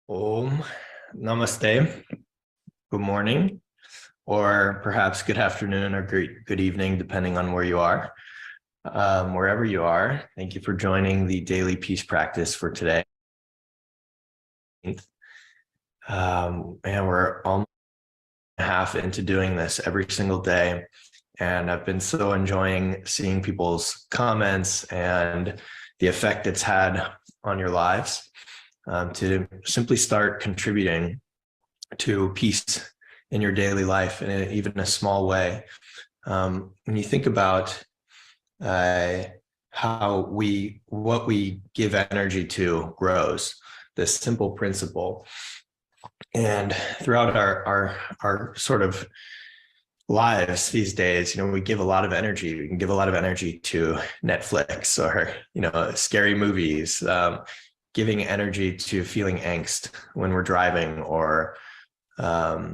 Om, namaste, good morning, or perhaps good afternoon or good evening, depending on where you are. Wherever you are, thank you for joining the daily peace practice for today. And we're almost half into doing this every single day. And I've been so enjoying seeing people's comments and the effect it's had on your lives. To simply start contributing to peace in your daily life in even a small way. When you think about what we give energy to grows, this simple principle. And throughout our sort of lives these days, we give a lot of energy. We can give a lot of energy to Netflix or, scary movies, giving energy to feeling angst when we're driving or at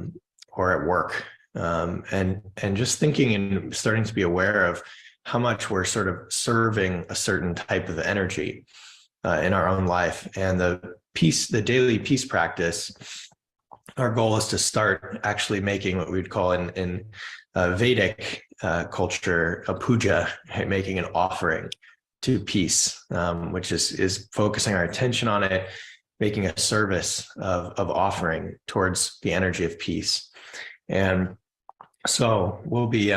work, and just thinking and starting to be aware of how much we're sort of serving a certain type of energy in our own life. And the daily peace practice, our goal is to start actually making what we'd call in Vedic culture a puja, right? Making an offering to peace, which is focusing our attention on it, making a service of offering towards the energy of peace. And so we'll be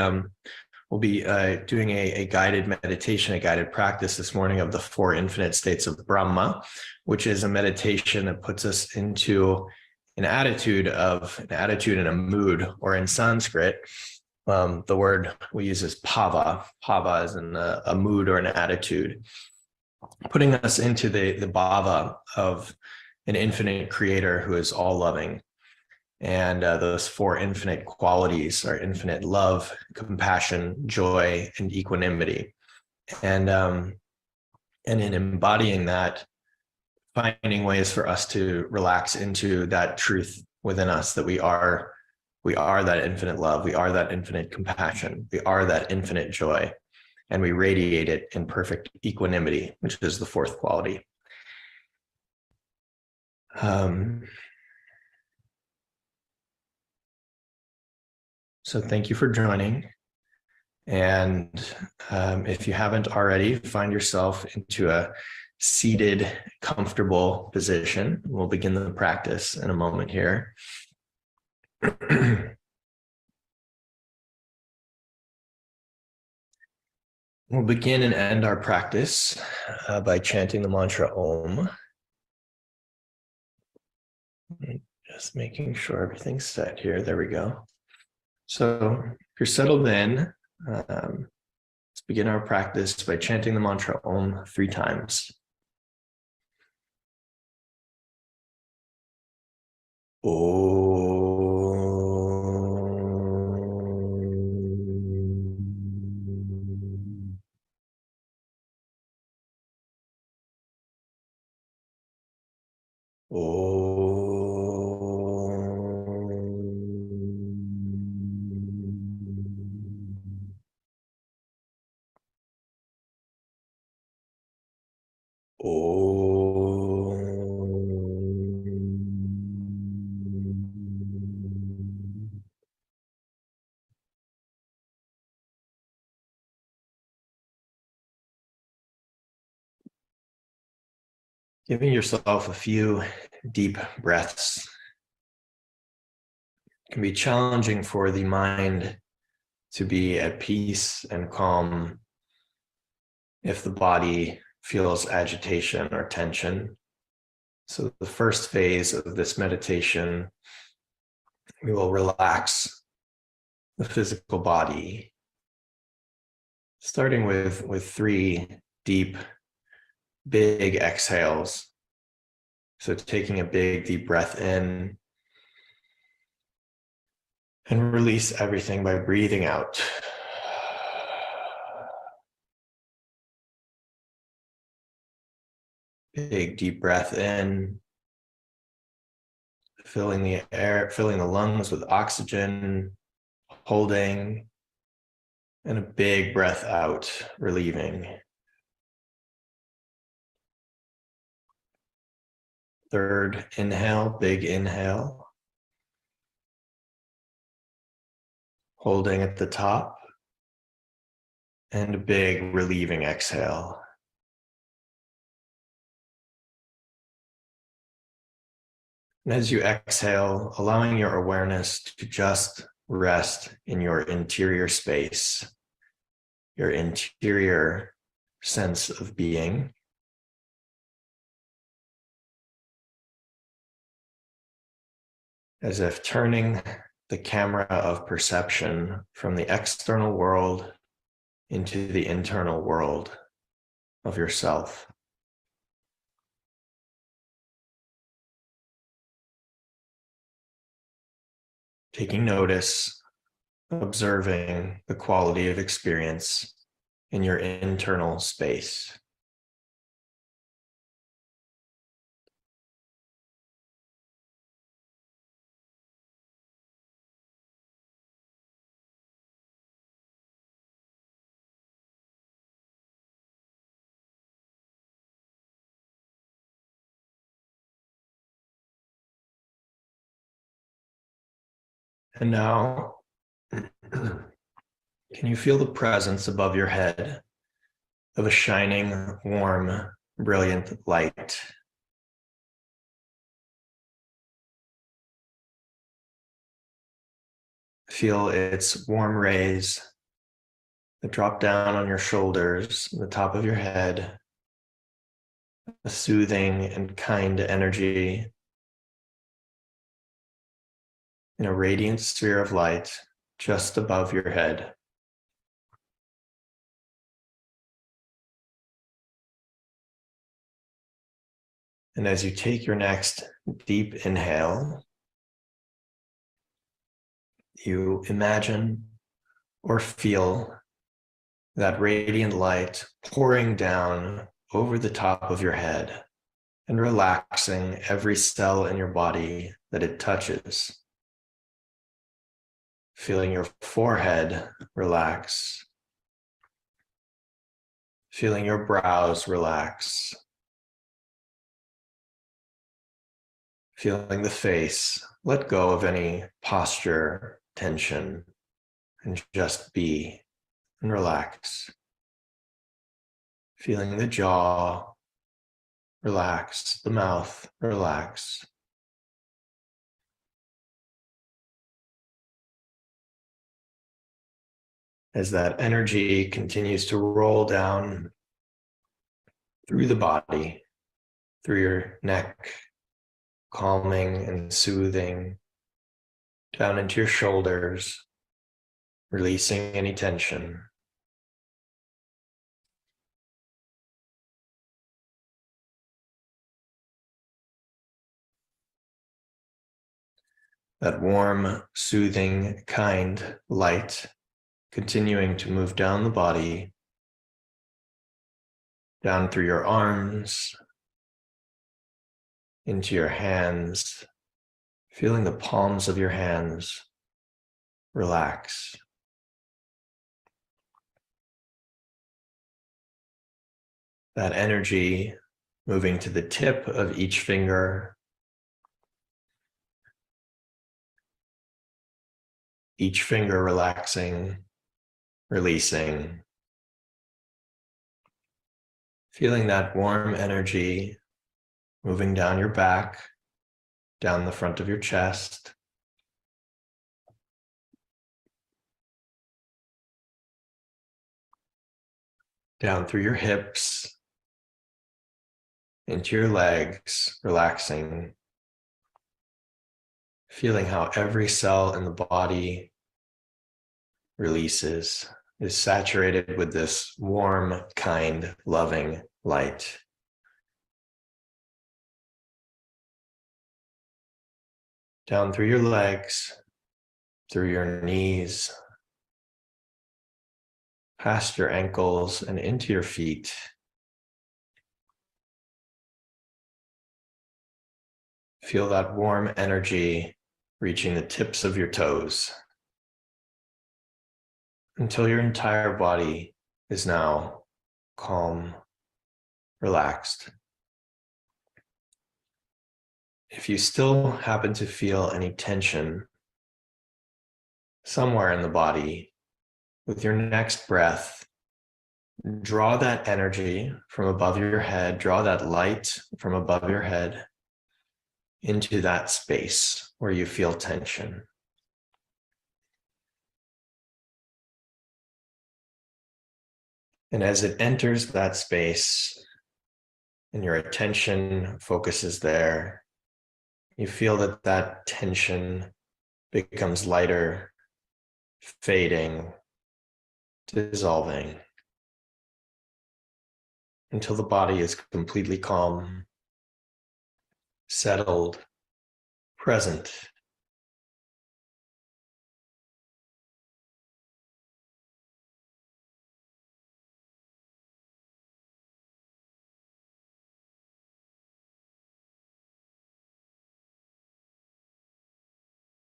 doing a guided meditation, a guided practice this morning of the 4 infinite states of Brahma, which is a meditation that puts us into an attitude and a mood, or in Sanskrit, the word we use is bhava. Bhava is a mood or an attitude, putting us into the bhava of an infinite creator who is all loving. And those 4 infinite qualities are infinite love, compassion, joy, and equanimity. And in embodying that, finding ways for us to relax into that truth within us, that we are that infinite love, we are that infinite compassion, we are that infinite joy, and we radiate it in perfect equanimity, which is the 4th quality. So thank you for joining. And if you haven't already, find yourself into a seated, comfortable position. We'll begin the practice in a moment here. We'll begin and end our practice by chanting the mantra Om. Just making sure everything's set here. There we go. So if you're settled in, let's begin our practice by chanting the mantra Om 3 times. Om. Giving yourself a few deep breaths. It can be challenging for the mind to be at peace and calm if the body feels agitation or tension. So the first phase of this meditation, we will relax the physical body, starting with 3 deep, big exhales. So taking a big, deep breath in and release everything by breathing out. Big, deep breath in, filling the air, filling the lungs with oxygen, holding, and a big breath out, relieving. third inhale, big inhale. Holding at the top. And a big relieving exhale. And as you exhale, allowing your awareness to just rest in your interior space, your interior sense of being. As if turning the camera of perception from the external world into the internal world of yourself. Taking notice, observing the quality of experience in your internal space. And now, can you feel the presence above your head of a shining, warm, brilliant light? Feel its warm rays that drop down on your shoulders, the top of your head, a soothing and kind energy in a radiant sphere of light just above your head. And as you take your next deep inhale, you imagine or feel that radiant light pouring down over the top of your head and relaxing every cell in your body that it touches. Feeling your forehead relax. Feeling your brows relax. Feeling the face let go of any posture, tension, and just be and relax. Feeling the jaw relax, the mouth relax. As that energy continues to roll down through the body, through your neck, calming and soothing, down into your shoulders, releasing any tension. That warm, soothing, kind light continuing to move down the body, down through your arms, into your hands, feeling the palms of your hands relax. That energy moving to the tip of each finger, each finger relaxing, releasing. Feeling that warm energy moving down your back, down the front of your chest, down through your hips, into your legs, relaxing. Feeling how every cell in the body releases, is saturated with this warm, kind, loving light. Down through your legs, through your knees, past your ankles and into your feet. Feel that warm energy reaching the tips of your toes until your entire body is now calm, relaxed. if you still happen to feel any tension somewhere in the body, with your next breath, draw that energy from above your head, draw that light from above your head into that space where you feel tension. And as it enters that space and your attention focuses there, you feel that that tension becomes lighter, fading, dissolving, until the body is completely calm, settled, present.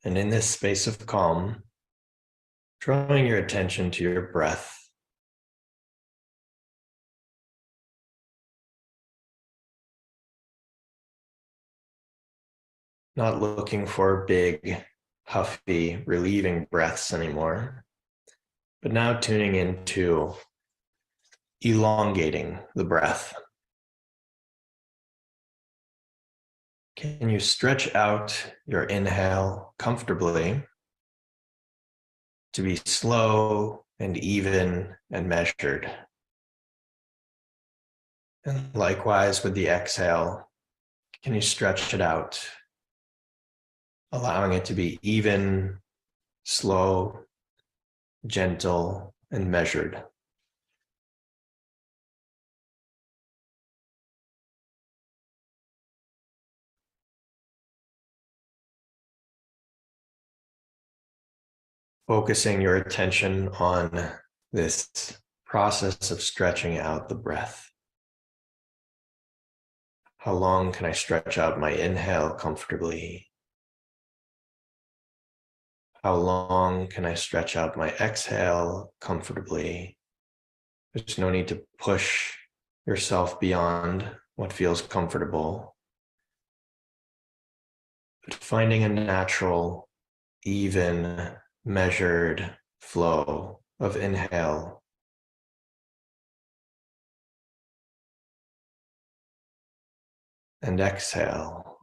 And in this space of calm, drawing your attention to your breath. Not looking for big, puffy, relieving breaths anymore, but now tuning into elongating the breath. Can you stretch out your inhale comfortably to be slow and even and measured? And likewise with the exhale, can you stretch it out, allowing it to be even, slow, gentle, and measured? Focusing your attention on this process of stretching out the breath. How long can I stretch out my inhale comfortably? How long can I stretch out my exhale comfortably? There's no need to push yourself beyond what feels comfortable, but finding a natural, even, measured flow of inhale and exhale,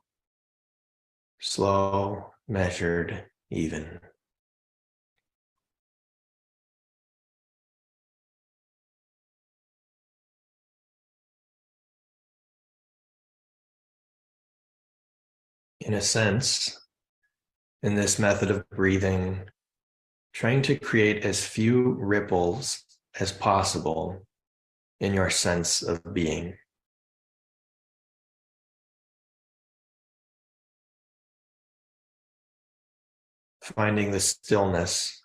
slow, measured, even. In a sense, in this method of breathing, trying to create as few ripples as possible in your sense of being. Finding the stillness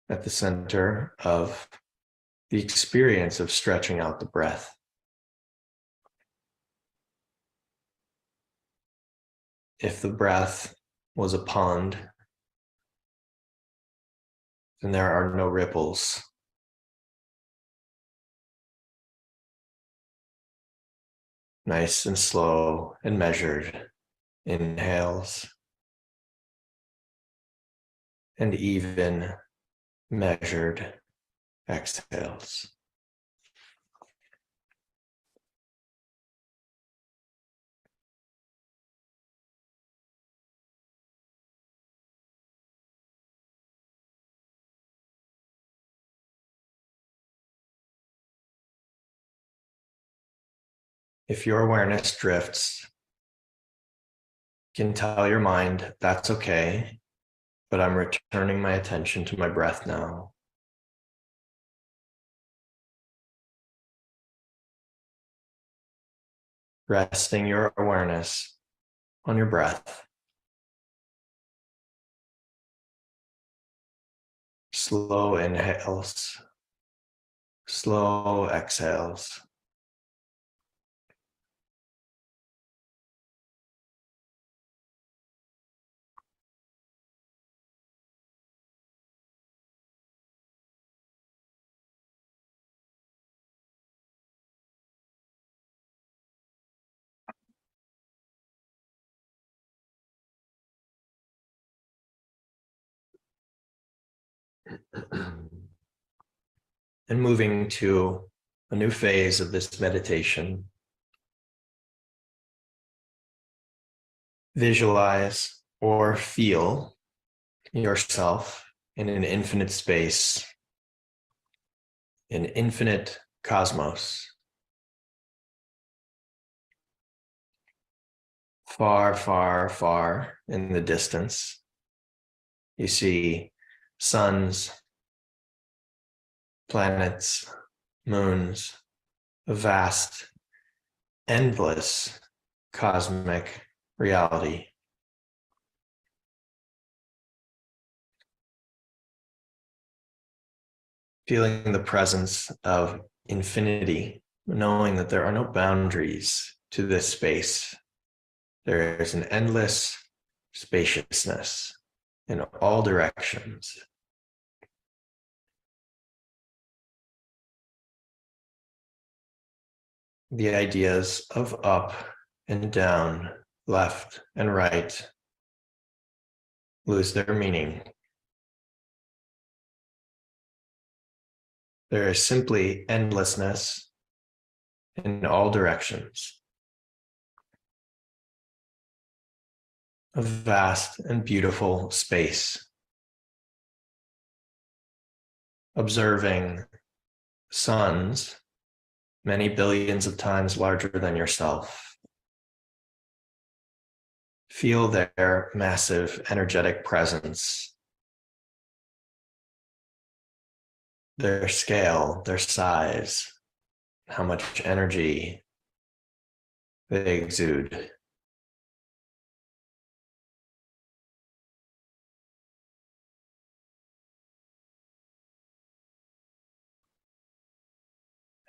at the center of the experience of stretching out the breath. If the breath was a pond, then there are no ripples. Nice and slow and measured inhales and even, measured exhales. If your awareness drifts, you can tell your mind that's okay, but I'm returning my attention to my breath now. Resting your awareness on your breath. Slow inhales, slow exhales. And moving to a new phase of this meditation, visualize or feel yourself in an infinite space, an infinite cosmos, far, far, far in the distance. You see suns, planets, moons, a vast, endless cosmic reality. Feeling the presence of infinity, knowing that there are no boundaries to this space. There is an endless spaciousness in all directions. The ideas of up and down, left and right lose their meaning. There is simply endlessness in all directions. A vast and beautiful space. Observing suns many billions of times larger than yourself. Feel their massive energetic presence, their scale, their size, how much energy they exude.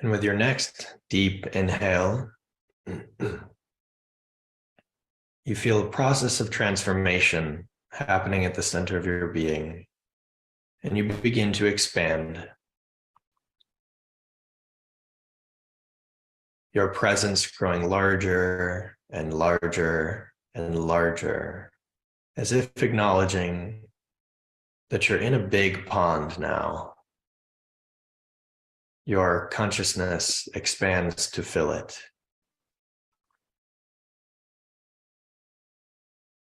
And with your next deep inhale, you feel a process of transformation happening at the center of your being, and you begin to expand. Your presence growing larger and larger and larger, as if acknowledging that you're in a big pond now. Your consciousness expands to fill it.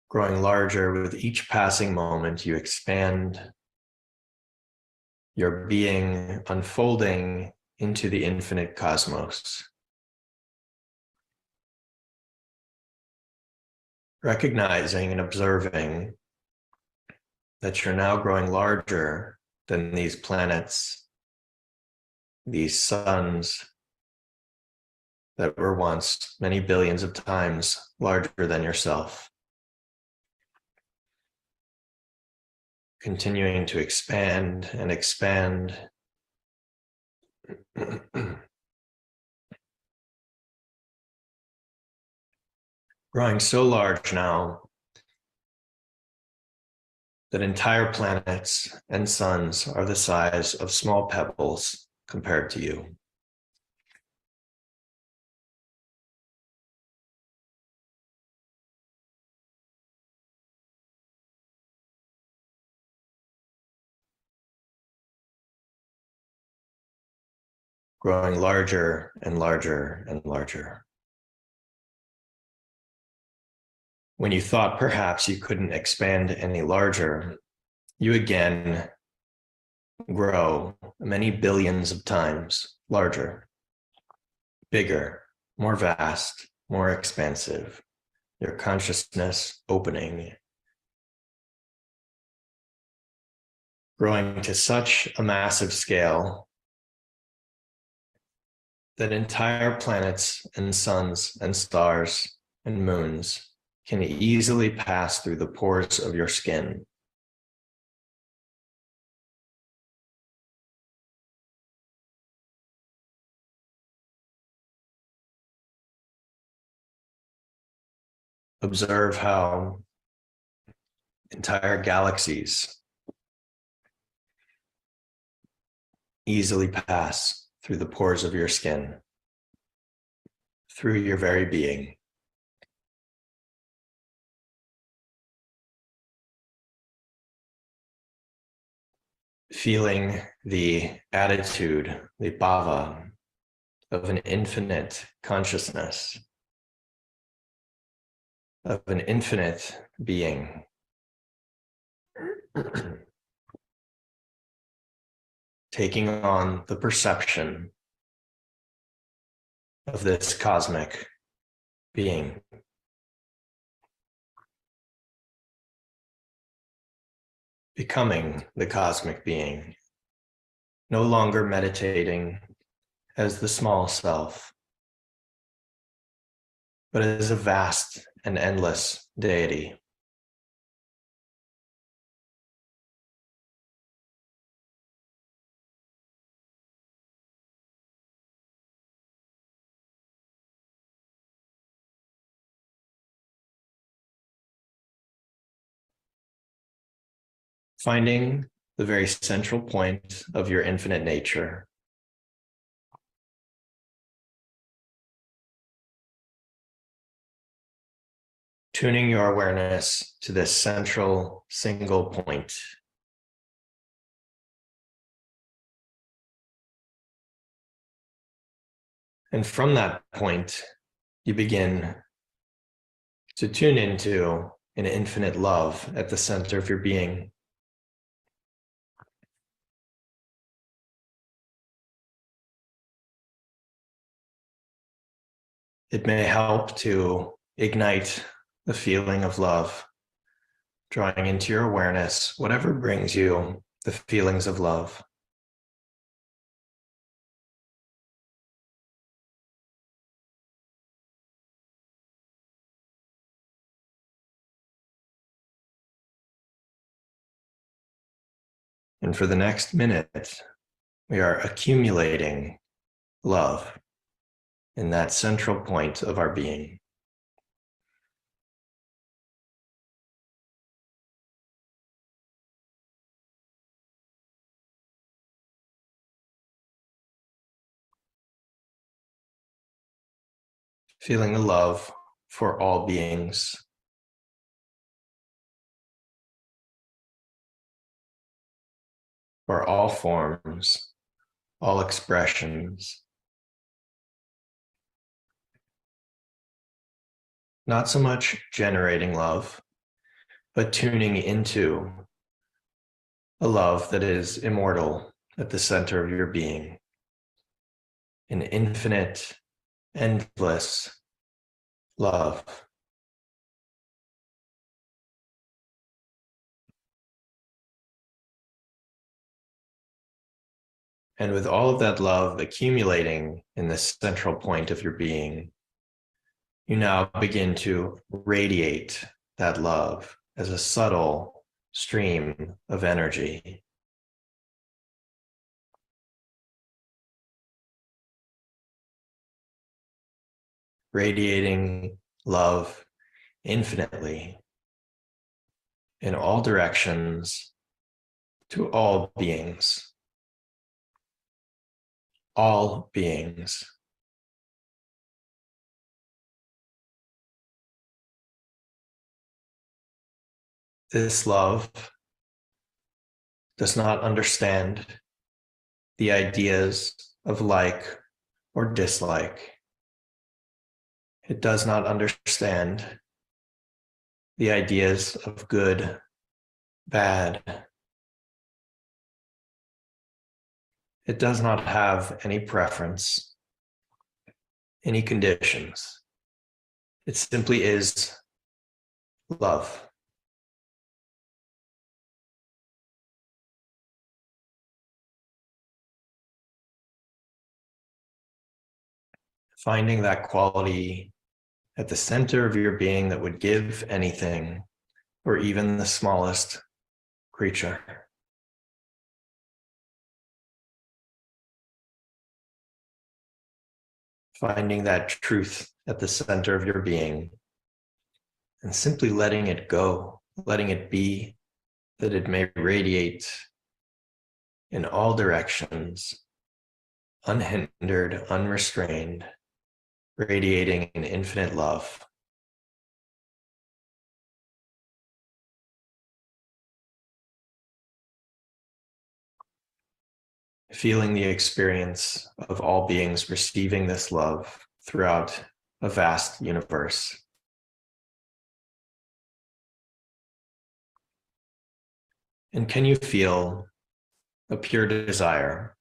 Growing larger with each passing moment, you expand, your being unfolding into the infinite cosmos. Recognizing and observing that you're now growing larger than these planets, these suns that were once many billions of times larger than yourself. Continuing to expand and expand. Growing so large now that entire planets and suns are the size of small pebbles compared to you. Growing larger and larger and larger. When you thought perhaps you couldn't expand any larger, you again grow many billions of times larger, bigger, more vast, more expansive. Your consciousness opening, growing to such a massive scale that entire planets and suns and stars and moons can easily pass through the pores of your skin. Observe how entire galaxies easily pass through the pores of your skin, through your very being. feeling the attitude, the bhava of an infinite consciousness, of an infinite being. Taking on the perception of this cosmic being. Becoming the cosmic being, no longer meditating as the small self, but as a vast and endless deity. Finding the very central point of your infinite nature. Tuning your awareness to this central single point. And from that point, you begin to tune into an infinite love at the center of your being. It may help to ignite the feeling of love, drawing into your awareness whatever brings you the feelings of love. And for the next minute, we are accumulating love in that central point of our being. Feeling the love for all beings. For all forms, all expressions. Not so much generating love, but tuning into a love that is immortal at the center of your being. An infinite, endless love. And with all of that love accumulating in the central point of your being, you now begin to radiate that love as a subtle stream of energy. Radiating love infinitely in all directions to all beings. All beings. This love does not understand the ideas of like or dislike. It does not understand the ideas of good, bad. It does not have any preference, any conditions. It simply is love. Finding that quality at the center of your being that would give anything, or even the smallest creature. Finding that truth at the center of your being and simply letting it go, letting it be, that it may radiate in all directions, unhindered, unrestrained, radiating an infinite love. feeling the experience of all beings receiving this love throughout a vast universe. And can you feel a pure desire,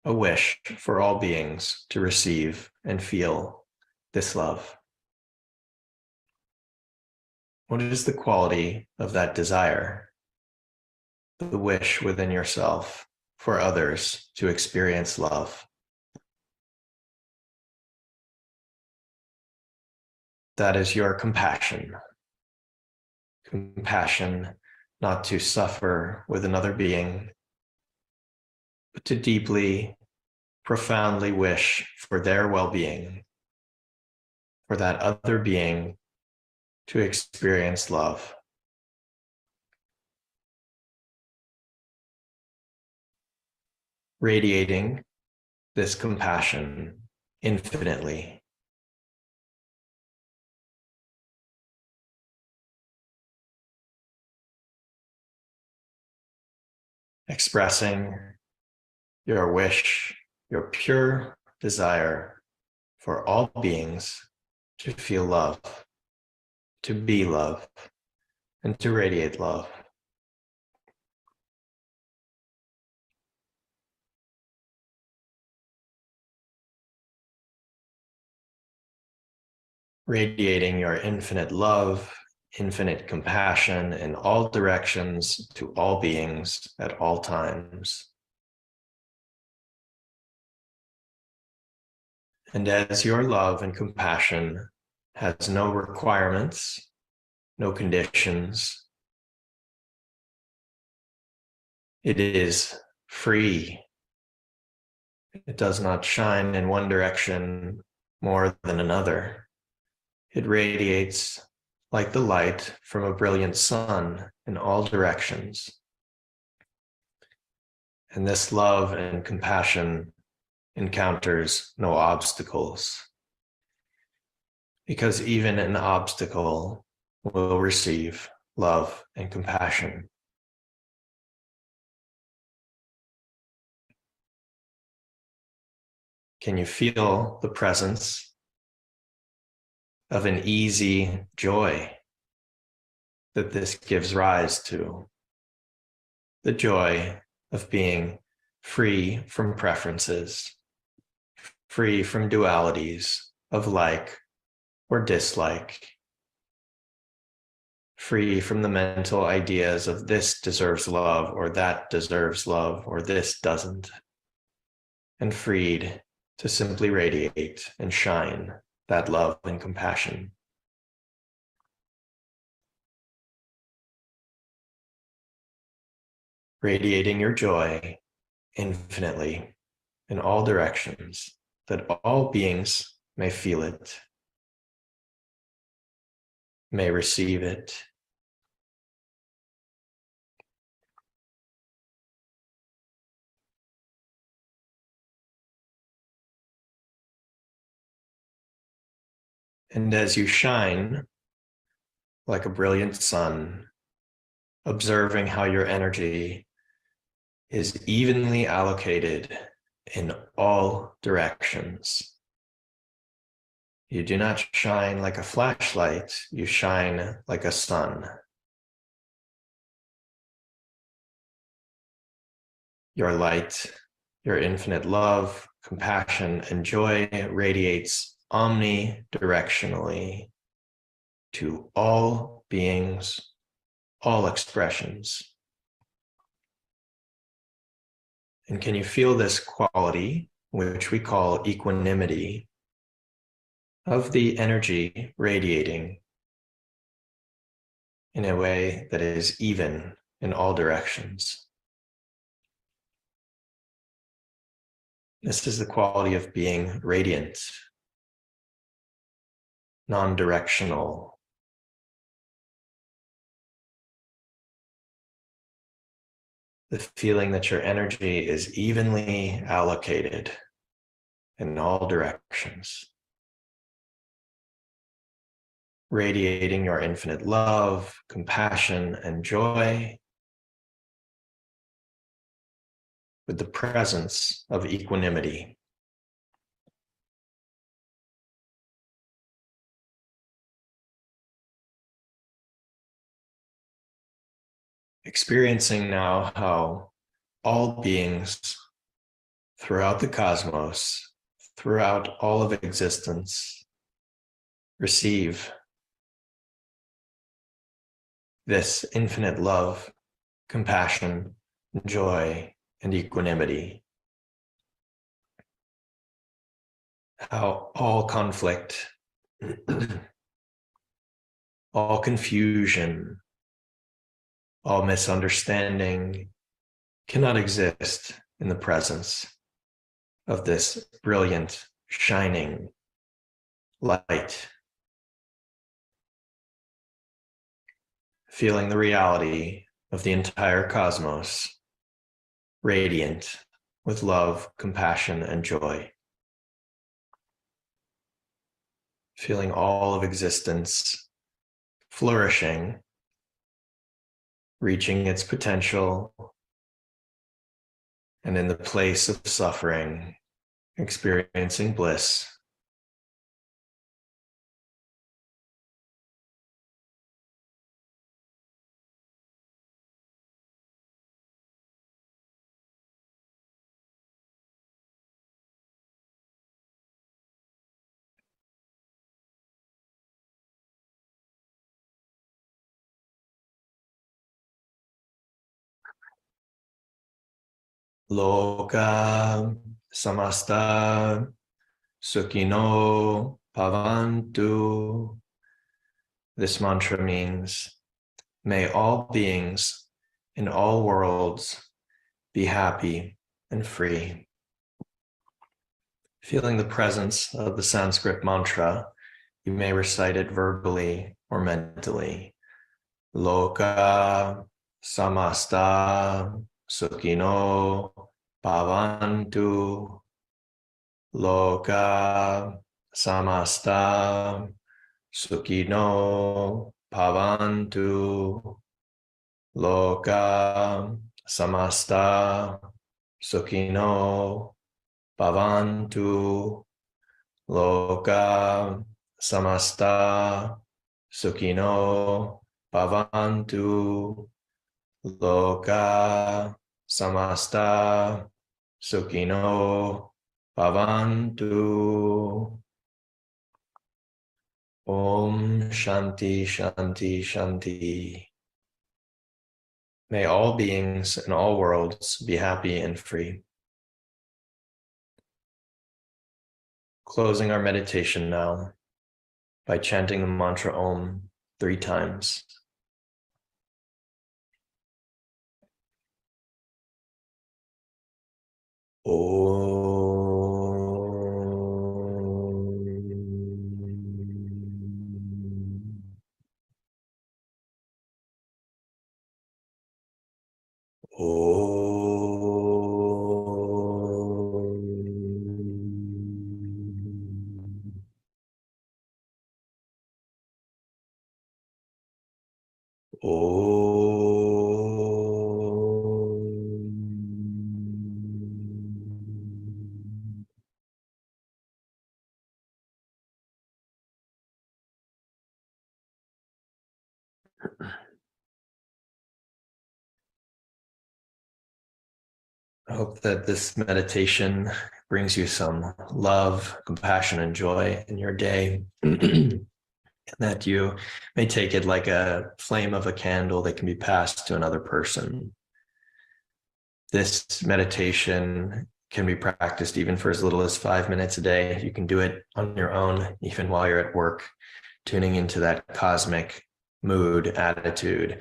a wish for all beings to receive and feel this love? What is the quality of that desire, the wish within yourself for others to experience love? That is your compassion. Compassion not to suffer with another being, but to deeply, profoundly wish for their well-being, for that other being to experience love. Radiating this compassion infinitely. Expressing your wish, your pure desire for all beings to feel love, to be love, and to radiate love. Radiating your infinite love, infinite compassion in all directions to all beings at all times. And as your love and compassion has no requirements, no conditions, it is free. It does not shine in one direction more than another. It radiates like the light from a brilliant sun in all directions. And this love and compassion encounters no obstacles, because even an obstacle will receive love and compassion. Can you feel the presence of an easy joy that this gives rise to? The joy of being free from preferences, free from dualities of like or dislike, free from the mental ideas of this deserves love or that deserves love or this doesn't, and freed to simply radiate and shine that love and compassion. Radiating your joy infinitely in all directions, that all beings may feel it, may receive it. And as you shine like a brilliant sun, observing how your energy is evenly allocated in all directions. You do not shine like a flashlight, you shine like a sun. Your light, your infinite love, compassion, and joy radiates omnidirectionally to all beings, all expressions. And can you feel this quality, which we call equanimity, of the energy radiating in a way that is even in all directions? This is the quality of being radiant, non-directional. The feeling that your energy is evenly allocated in all directions. Radiating your infinite love, compassion, and joy. with the presence of equanimity. Experiencing now how all beings throughout the cosmos, throughout all of existence, receive this infinite love, compassion, joy, and equanimity. How all conflict, all confusion, all misunderstanding cannot exist in the presence of this brilliant, shining light. Feeling the reality of the entire cosmos, radiant with love, compassion, and joy. Feeling all of existence flourishing, reaching its potential, and in the place of suffering, experiencing bliss. Loka samasta sukhino bhavantu. This mantra means, may all beings in all worlds be happy and free. Feeling the presence of the Sanskrit mantra, you may recite it verbally or mentally. Loka samasta sukhino bhavantu. Loka samasta sukhino bhavantu. Loka samasta sukhino bhavantu. Loka samasta sukhino bhavantu. Loka samasta sukhino bhavantu. Om Shanti Shanti Shanti. May all beings in all worlds be happy and free. Closing our meditation now by chanting the mantra Om 3 times. I hope that this meditation brings you some love, compassion, and joy in your day. That you may take it like a flame of a candle that can be passed to another person. This meditation can be practiced even for as little as 5 minutes a day. You can do it on your own, even while you're at work, tuning into that cosmic mood, attitude,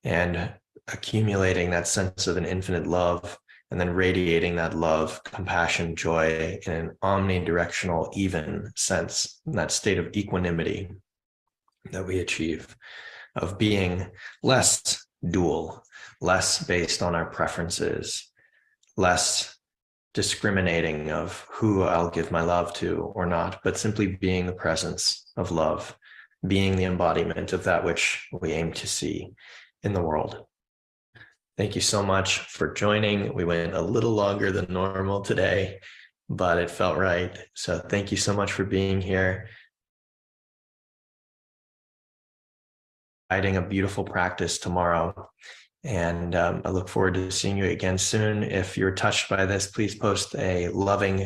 and accumulating that sense of an infinite love, and then radiating that love, compassion, joy in an omnidirectional, even sense, in that state of equanimity that we achieve, of being less dual, less based on our preferences, less discriminating of who I'll give my love to or not, but simply being the presence of love, being the embodiment of that which we aim to see in the world. Thank you so much for joining. We went a little longer than normal today, but it felt right. So thank you so much for being here. Writing a beautiful practice tomorrow. And I look forward to seeing you again soon. If you're touched by this, please post a loving